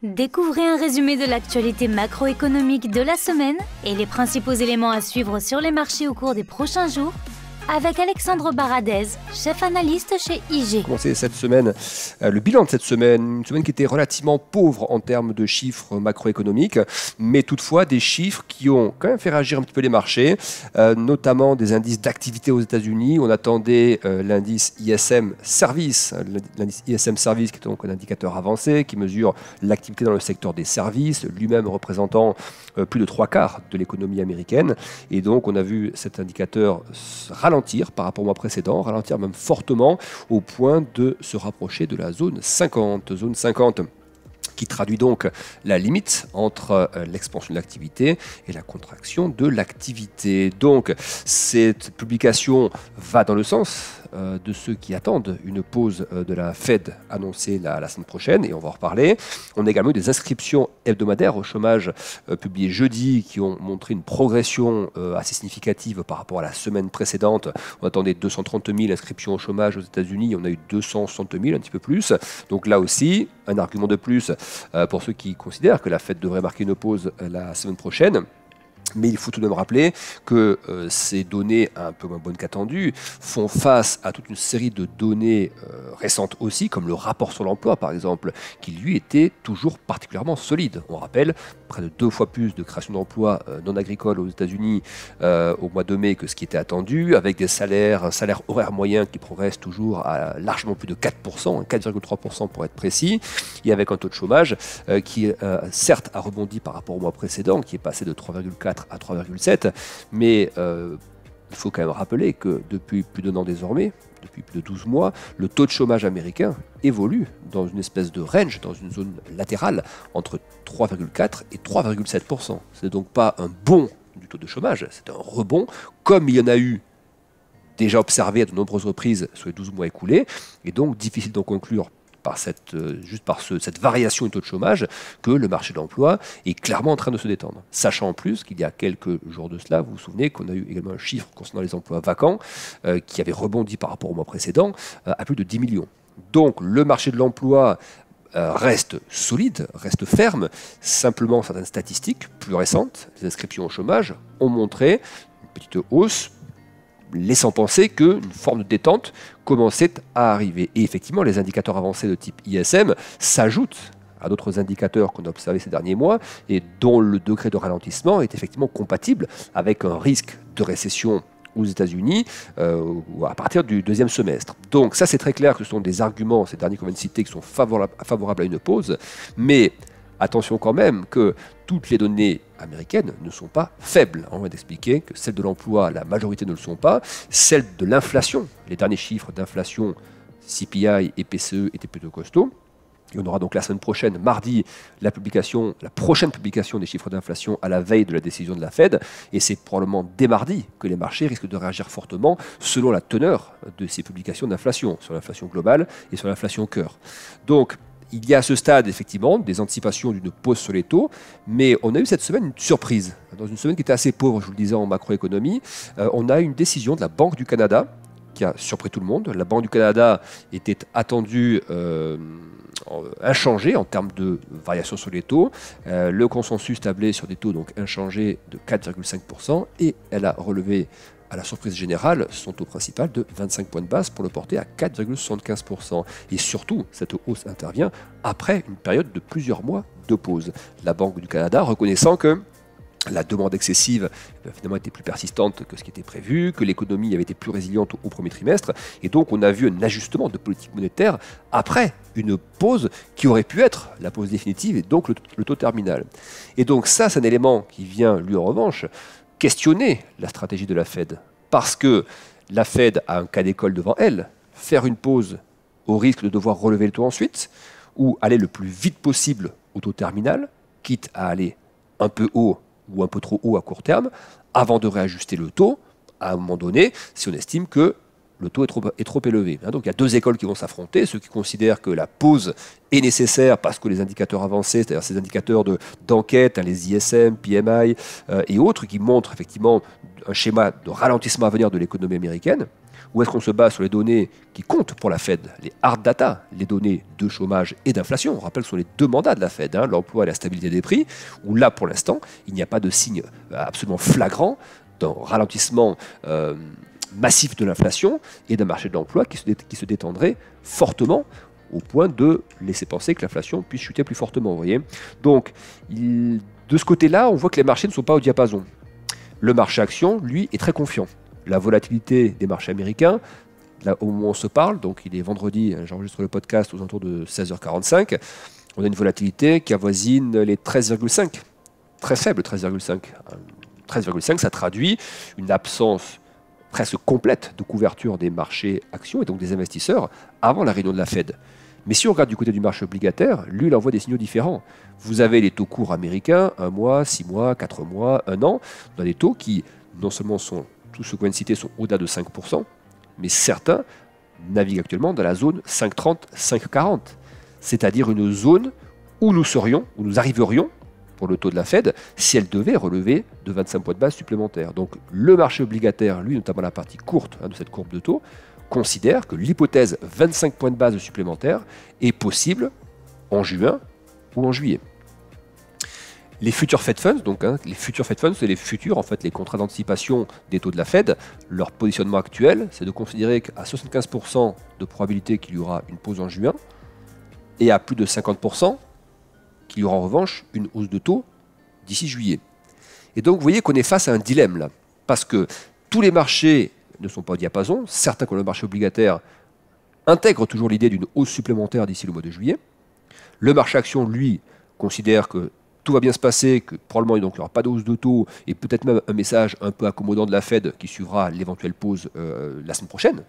Découvrez un résumé de l'actualité macroéconomique de la semaine et les principaux éléments à suivre sur les marchés au cours des prochains jours avec Alexandre Baradez, chef analyste chez IG. Commencer cette semaine, le bilan de cette semaine, une semaine qui était relativement pauvre en termes de chiffres macroéconomiques, mais toutefois des chiffres qui ont quand même fait réagir un petit peu les marchés, notamment des indices d'activité aux États-Unis. On attendait l'indice ISM Service, l'indice ISM Service qui est donc un indicateur avancé qui mesure l'activité dans le secteur des services, lui-même représentant plus de 3/4 de l'économie américaine. Et donc on a vu cet indicateur ralentir par rapport au mois précédent, ralentir même fortement au point de se rapprocher de la zone 50. Zone 50 qui traduit donc la limite entre l'expansion de l'activité et la contraction de l'activité. Donc cette publication va dans le sens de ceux qui attendent une pause de la Fed annoncée la semaine prochaine, et on va en reparler. On a également eu des inscriptions hebdomadaires au chômage publiées jeudi qui ont montré une progression assez significative par rapport à la semaine précédente. On attendait 230 000 inscriptions au chômage aux États-Unis, on a eu 260 000, un petit peu plus. Donc là aussi, un argument de plus pour ceux qui considèrent que la Fed devrait marquer une pause la semaine prochaine. Mais il faut tout de même rappeler que ces données un peu moins bonnes qu'attendues font face à toute une série de données récentes aussi, comme le rapport sur l'emploi par exemple, qui lui était toujours particulièrement solide. On rappelle, près de 2 fois plus de création d'emplois non agricoles aux États-Unis au mois de mai que ce qui était attendu, avec un salaire horaire moyen qui progresse toujours à largement plus de 4%, 4,3% pour être précis, et avec un taux de chômage qui certes a rebondi par rapport au mois précédent, qui est passé de 3,4 à 3,7, mais il faut quand même rappeler que depuis plus d'1 an désormais, depuis plus de 12 mois, le taux de chômage américain évolue dans une espèce de range, dans une zone latérale, entre 3,4 et 3,7%. Ce n'est donc pas un bond du taux de chômage, c'est un rebond, comme il y en a eu déjà observé à de nombreuses reprises sur les 12 mois écoulés, et donc difficile d'en conclure par cette variation du taux de chômage, que le marché de l'emploi est clairement en train de se détendre. Sachant en plus qu'il y a quelques jours de cela, vous vous souvenez qu'on a eu également un chiffre concernant les emplois vacants qui avait rebondi par rapport au mois précédent à plus de 10 millions. Donc le marché de l'emploi reste solide, reste ferme. Simplement, certaines statistiques plus récentes, les inscriptions au chômage, ont montré une petite hausse, laissant penser qu'une forme de détente commençait à arriver. Et effectivement, les indicateurs avancés de type ISM s'ajoutent à d'autres indicateurs qu'on a observés ces derniers mois et dont le degré de ralentissement est effectivement compatible avec un risque de récession aux États-Unis à partir du deuxième semestre. Donc ça, c'est très clair que ce sont des arguments, ces derniers qu'on vient de citer, qui sont favorables à une pause, mais attention quand même que toutes les données américaines ne sont pas faibles. On va d'expliquer que celles de l'emploi, la majorité ne le sont pas. Celles de l'inflation, les derniers chiffres d'inflation CPI et PCE étaient plutôt costauds. Et on aura donc la semaine prochaine, mardi, la prochaine publication des chiffres d'inflation à la veille de la décision de la Fed. Et c'est probablement dès mardi que les marchés risquent de réagir fortement selon la teneur de ces publications d'inflation, sur l'inflation globale et sur l'inflation cœur. Donc, il y a à ce stade, effectivement, des anticipations d'une pause sur les taux, mais on a eu cette semaine une surprise. Dans une semaine qui était assez pauvre, je vous le disais, en macroéconomie, on a eu une décision de la Banque du Canada qui a surpris tout le monde. La Banque du Canada était attendue inchangée en termes de variation sur les taux. Le consensus tablait sur des taux donc inchangés de 4,5% et elle a relevé à la surprise générale, son taux principal de 25 points de base pour le porter à 4,75%. Et surtout, cette hausse intervient après une période de plusieurs mois de pause. La Banque du Canada reconnaissant que la demande excessive finalement était plus persistante que ce qui était prévu, que l'économie avait été plus résiliente au premier trimestre, et donc on a vu un ajustement de politique monétaire après une pause qui aurait pu être la pause définitive et donc le taux terminal. Et donc ça, c'est un élément qui vient, lui en revanche, questionner la stratégie de la Fed, parce que la Fed a un cas d'école devant elle, faire une pause au risque de devoir relever le taux ensuite, ou aller le plus vite possible au taux terminal, quitte à aller un peu haut ou un peu trop haut à court terme, avant de réajuster le taux, à un moment donné, si on estime que le taux est trop élevé. Donc il y a deux écoles qui vont s'affronter, ceux qui considèrent que la pause est nécessaire parce que les indicateurs avancés, c'est-à-dire ces indicateurs d'enquête, les ISM, PMI et autres, qui montrent effectivement un schéma de ralentissement à venir de l'économie américaine, ou est-ce qu'on se base sur les données qui comptent pour la Fed, les hard data, les données de chômage et d'inflation? On rappelle que ce sont les deux mandats de la Fed, l'emploi et la stabilité des prix, où là, pour l'instant, il n'y a pas de signe absolument flagrant d'un ralentissement massif de l'inflation et d'un marché de l'emploi qui se détendrait fortement au point de laisser penser que l'inflation puisse chuter plus fortement. Vous voyez. Donc, de ce côté-là, on voit que les marchés ne sont pas au diapason. Le marché action, lui, est très confiant. La volatilité des marchés américains, là au moment où on se parle, donc il est vendredi, j'enregistre le podcast aux alentours de 16h45, on a une volatilité qui avoisine les 13,5. Très faible, 13,5. 13,5, ça traduit une absence presque complète de couverture des marchés actions et donc des investisseurs avant la réunion de la Fed. Mais si on regarde du côté du marché obligataire, lui, il envoie des signaux différents. Vous avez les taux courts américains, 1 mois, 6 mois, 4 mois, 1 an, dans des taux qui, non seulement sont, tous ceux qu'on vient de citer, sont au-delà de 5%, mais certains naviguent actuellement dans la zone 5,30, 5,40. C'est-à-dire une zone où nous serions, où nous arriverions, pour le taux de la Fed, si elle devait relever de 25 points de base supplémentaires. Donc le marché obligataire, lui, notamment la partie courte de cette courbe de taux, considère que l'hypothèse 25 points de base supplémentaires est possible en juin ou en juillet. Les futurs Fed Funds, donc les futurs Fed Funds, c'est les futurs, en fait, les contrats d'anticipation des taux de la Fed. Leur positionnement actuel, c'est de considérer qu'à 75% de probabilité qu'il y aura une pause en juin et à plus de 50% qu'il y aura en revanche une hausse de taux d'ici juillet. Et donc vous voyez qu'on est face à un dilemme là, parce que tous les marchés ne sont pas au diapason, certains comme le marché obligataire intègrent toujours l'idée d'une hausse supplémentaire d'ici le mois de juillet. Le marché action, lui, considère que tout va bien se passer, que probablement donc, il n'y aura pas de hausse de taux et peut-être même un message un peu accommodant de la Fed qui suivra l'éventuelle pause la semaine prochaine.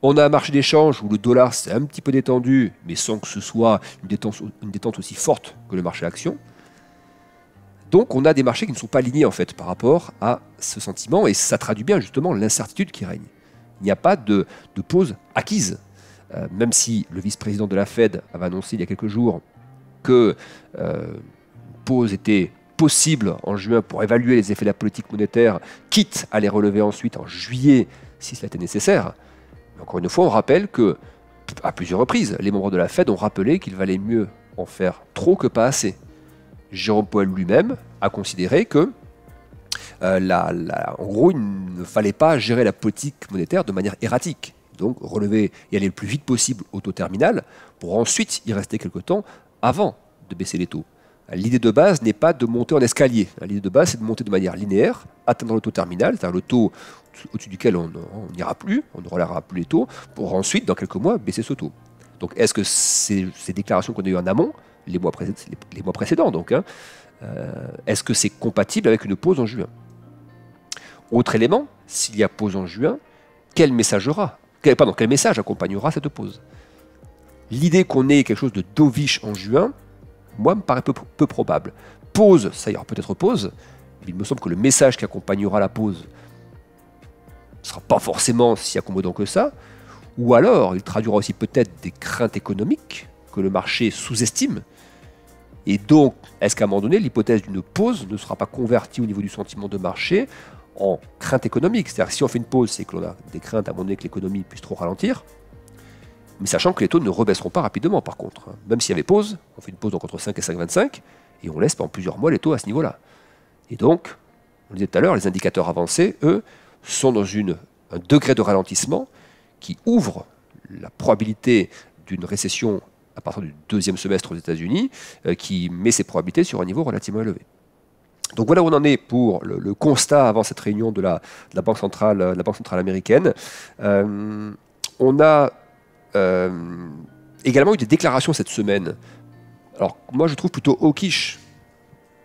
On a un marché d'échange où le dollar s'est un petit peu détendu, mais sans que ce soit une détente aussi forte que le marché action. Donc on a des marchés qui ne sont pas alignés en fait par rapport à ce sentiment, et ça traduit bien justement l'incertitude qui règne. Il n'y a pas de pause acquise. Même si le vice-président de la Fed avait annoncé il y a quelques jours que pause était possible en juin pour évaluer les effets de la politique monétaire, quitte à les relever ensuite en juillet si cela était nécessaire. Mais encore une fois, on rappelle que, à plusieurs reprises, les membres de la Fed ont rappelé qu'il valait mieux en faire trop que pas assez. Jérôme Powell lui-même a considéré que, en gros, il ne fallait pas gérer la politique monétaire de manière erratique. Donc relever et aller le plus vite possible au taux terminal pour ensuite y rester quelque temps avant de baisser les taux. L'idée de base n'est pas de monter en escalier. L'idée de base, c'est de monter de manière linéaire, atteindre le taux terminal, c'est-à-dire le taux au-dessus duquel on n'ira plus, on ne relèvera plus les taux, pour ensuite, dans quelques mois, baisser ce taux. Donc est-ce que ces déclarations qu'on a eues en amont, les mois précédents, donc, est-ce que c'est compatible avec une pause en juin? Autre élément, s'il y a pause en juin, quel message accompagnera cette pause? L'idée qu'on ait quelque chose de dovish en juin, moi, me paraît peu probable. Pause, ça y aura peut-être pause, mais il me semble que le message qui accompagnera la pause ne sera pas forcément si accommodant que ça, ou alors il traduira aussi peut-être des craintes économiques que le marché sous-estime, et donc, est-ce qu'à un moment donné, l'hypothèse d'une pause ne sera pas convertie au niveau du sentiment de marché en crainte économique? C'est-à-dire que si on fait une pause, c'est que l'on a des craintes à un moment donné que l'économie puisse trop ralentir, mais sachant que les taux ne rebaisseront pas rapidement par contre. Même s'il y avait pause, on fait une pause donc entre 5 et 5,25, et on laisse pendant plusieurs mois les taux à ce niveau-là. Et donc, on le disait tout à l'heure, les indicateurs avancés, eux, sont dans un degré de ralentissement qui ouvre la probabilité d'une récession à partir du deuxième semestre aux États-Unis, qui met ses probabilités sur un niveau relativement élevé. Donc voilà où on en est pour le constat avant cette réunion de la Banque centrale américaine. On a également eu des déclarations cette semaine. Alors moi je trouve plutôt hawkish,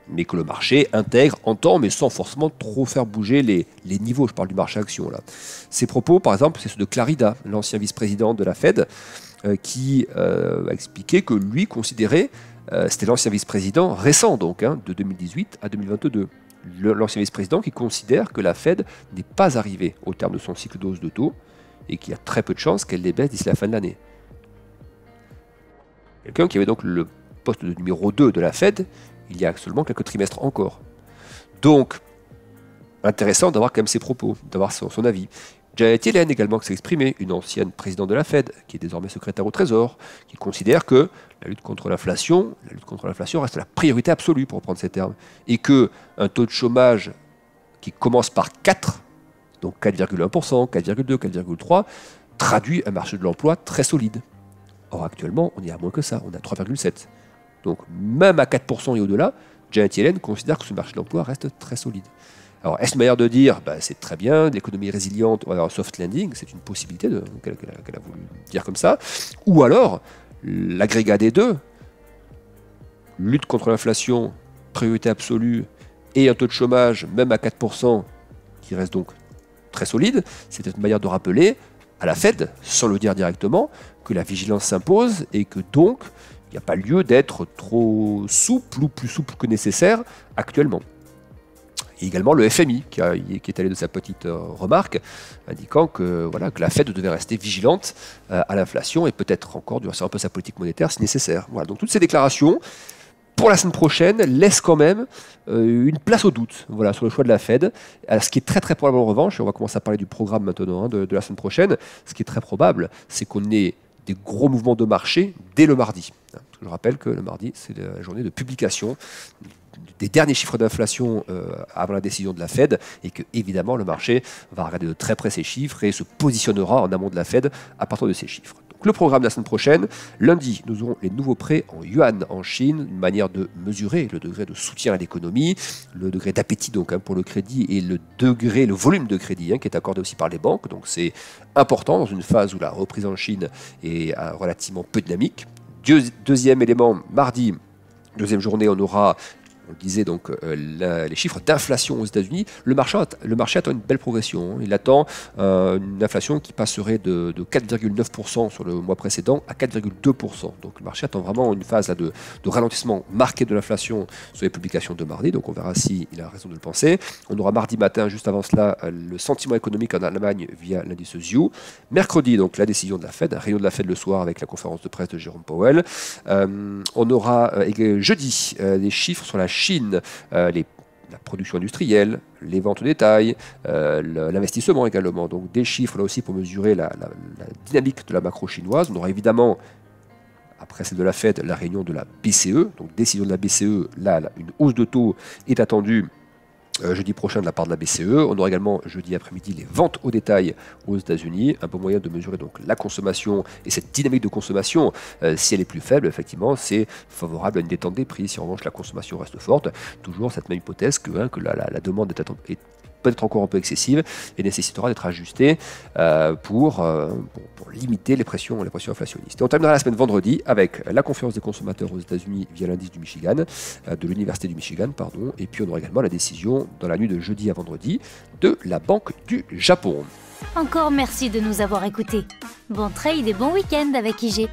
mais que le marché intègre, entend, mais sans forcément trop faire bouger les niveaux. Je parle du marché action là. Ces propos, par exemple, c'est ceux de Clarida, l'ancien vice-président de la Fed, qui a expliqué que lui considérait, c'était l'ancien vice-président récent donc, de 2018 à 2022, l'ancien vice-président qui considère que la Fed n'est pas arrivée au terme de son cycle de hausse de taux et qu'il y a très peu de chances qu'elle les baisse d'ici la fin de l'année. Quelqu'un qui avait donc le poste de numéro 2 de la Fed il y a seulement quelques trimestres encore. Donc, intéressant d'avoir quand même ses propos, d'avoir son avis. Janet Yellen également qui s'est exprimée, une ancienne présidente de la Fed, qui est désormais secrétaire au Trésor, qui considère que la lutte contre l'inflation reste la priorité absolue, pour reprendre ces termes, et qu'un taux de chômage qui commence par 4, donc 4,1%, 4,2, 4,3, traduit un marché de l'emploi très solide. Or actuellement, on est à moins que ça, on est à 3,7. Donc même à 4% et au-delà, Janet Yellen considère que ce marché de l'emploi reste très solide. Alors, est-ce une manière de dire, c'est très bien, l'économie résiliente, on va avoir un soft landing, c'est une possibilité qu'elle a voulu dire comme ça, ou alors, l'agrégat des deux, lutte contre l'inflation, priorité absolue, et un taux de chômage, même à 4%, qui reste donc très solide, c'est une manière de rappeler à la Fed, sans le dire directement, que la vigilance s'impose, et que donc, il n'y a pas lieu d'être trop souple ou plus souple que nécessaire actuellement. Et également le FMI qui est allé de sa petite remarque, indiquant que la Fed devait rester vigilante à l'inflation et peut-être encore durcir un peu sa politique monétaire si nécessaire. Voilà, donc toutes ces déclarations, pour la semaine prochaine, laissent quand même une place au doute sur le choix de la Fed. Ce qui est très très probable en revanche, et on va commencer à parler du programme maintenant de la semaine prochaine, ce qui est très probable, c'est qu'on ait des gros mouvements de marché dès le mardi. Je rappelle que le mardi, c'est la journée de publication des derniers chiffres d'inflation avant la décision de la Fed, et que évidemment le marché va regarder de très près ces chiffres et se positionnera en amont de la Fed à partir de ces chiffres. Donc le programme de la semaine prochaine, lundi, nous aurons les nouveaux prêts en yuan en Chine, une manière de mesurer le degré de soutien à l'économie, le degré d'appétit donc pour le crédit et le volume de crédit qui est accordé aussi par les banques. Donc c'est important dans une phase où la reprise en Chine est relativement peu dynamique. Deuxième élément, mardi, deuxième journée, on aura, on le disait donc, les chiffres d'inflation aux États-Unis. Le marché attend une belle progression. Il attend une inflation qui passerait de 4,9% sur le mois précédent à 4,2%. Donc le marché attend vraiment une phase de ralentissement marqué de l'inflation sur les publications de mardi. Donc on verra s'il a raison de le penser. On aura mardi matin, juste avant cela, le sentiment économique en Allemagne via l'indice ZEW. Mercredi, donc la décision de la Fed, un réunion de la Fed le soir avec la conférence de presse de Jérôme Powell. On aura jeudi des chiffres sur la Chine, la production industrielle, les ventes au détail, l'investissement également. Donc des chiffres là aussi pour mesurer la dynamique de la macro chinoise. On aura évidemment, après celle de la Fed, la réunion de la BCE. Donc décision de la BCE, là une hausse de taux est attendue jeudi prochain de la part de la BCE. On aura également jeudi après-midi les ventes au détail aux États-Unis, un bon moyen de mesurer donc la consommation et cette dynamique de consommation. Si elle est plus faible, effectivement, c'est favorable à une détente des prix. Si en revanche la consommation reste forte, toujours cette même hypothèse que la demande est peut-être encore un peu excessive et nécessitera d'être ajustée pour limiter les pressions inflationnistes. Et on terminera la semaine vendredi avec la conférence des consommateurs aux États-Unis via l'indice du Michigan, de l'Université du Michigan, et puis on aura également la décision dans la nuit de jeudi à vendredi de la Banque du Japon. Encore merci de nous avoir écoutés. Bon trade et bon week-end avec IG.